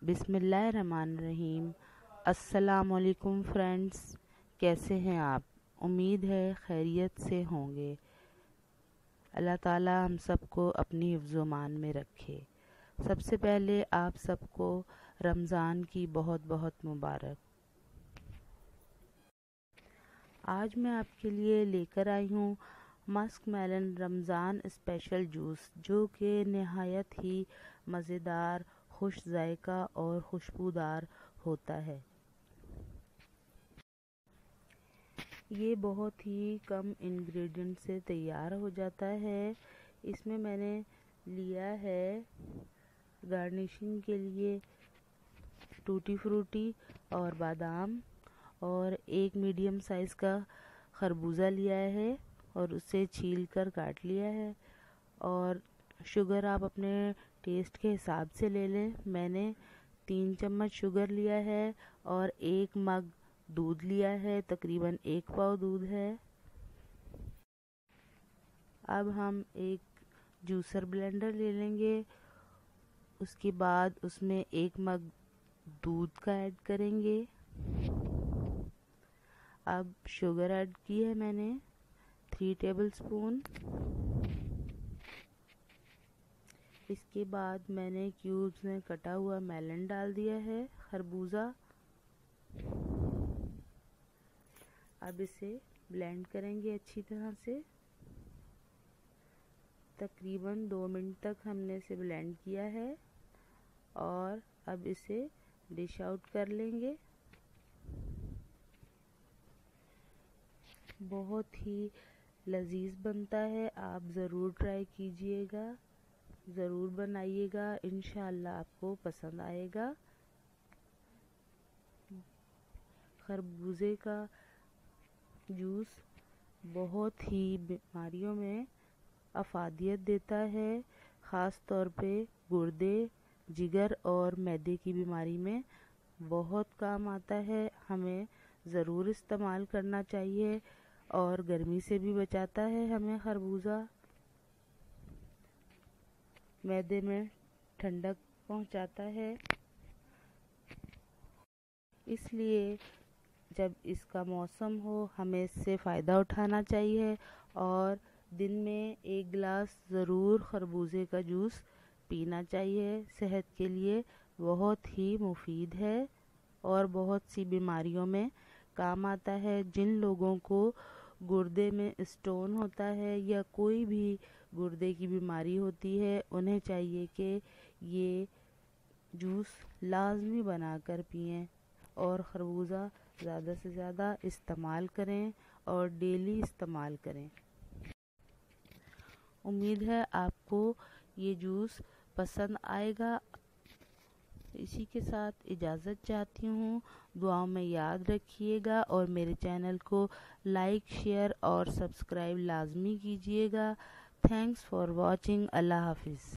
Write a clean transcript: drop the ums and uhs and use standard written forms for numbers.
बिस्मिल्लाहिर्रहमानिर्रहीम। अस्सलाम वालेकुम फ्रेंड्स, कैसे हैं आप? उम्मीद है खैरियत से होंगे। अल्लाह ताला हम सबको अपनी हिफ्ज़-ओ-मान में रखे। सबसे पहले आप सबको रमज़ान की बहुत बहुत मुबारक। आज मैं आपके लिए लेकर आई हूँ muskmelon Ramzan special juice, जो कि नहायत ही मज़ेदार, खुश जायका और खुशबूदार होता है। ये बहुत ही कम इंग्रेडिएंट से तैयार हो जाता है। इसमें मैंने लिया है गार्निशिंग के लिए टूटी फ्रूटी और बादाम, और एक मीडियम साइज़ का खरबूजा लिया है और उसे छील कर काट लिया है। और शुगर आप अपने टेस्ट के हिसाब से ले लें। मैंने 3 चम्मच शुगर लिया है और 1 मग दूध लिया है, तकरीबन 1 पाव दूध है। अब हम एक जूसर ब्लेंडर ले लेंगे। उसके बाद उसमें 1 मग दूध का ऐड करेंगे। अब शुगर ऐड की है मैंने 3 टेबलस्पून। इसके बाद मैंने क्यूब्स में कटा हुआ मेलन डाल दिया है, खरबूजा। अब इसे ब्लेंड करेंगे अच्छी तरह से। तकरीबन 2 मिनट तक हमने इसे ब्लेंड किया है और अब इसे डिश आउट कर लेंगे। बहुत ही लजीज बनता है, आप ज़रूर ट्राई कीजिएगा, ज़रूर बनाइएगा, इंशाअल्लाह आपको पसंद आएगा। खरबूजे का जूस बहुत ही बीमारियों में अफादियत देता है, ख़ास तौर पे गुर्दे, जिगर और मैदे की बीमारी में बहुत काम आता है। हमें ज़रूर इस्तेमाल करना चाहिए और गर्मी से भी बचाता है हमें खरबूजा। मैदे में ठंडक पहुंचाता है, इसलिए जब इसका मौसम हो हमें इससे फ़ायदा उठाना चाहिए और दिन में 1 गिलास ज़रूर खरबूजे का जूस पीना चाहिए। सेहत के लिए बहुत ही मुफीद है और बहुत सी बीमारियों में काम आता है। जिन लोगों को गुर्दे में स्टोन होता है या कोई भी गुर्दे की बीमारी होती है, उन्हें चाहिए कि ये जूस लाजमी बनाकर पिएं और खरबूजा ज़्यादा से ज़्यादा इस्तेमाल करें और डेली इस्तेमाल करें। उम्मीद है आपको ये जूस पसंद आएगा। इसी के साथ इजाज़त चाहती हूँ। दुआओं में याद रखिएगा और मेरे चैनल को लाइक, शेयर और सब्सक्राइब लाजमी कीजिएगा। Thanks for watching. अल्लाह हाफिज़।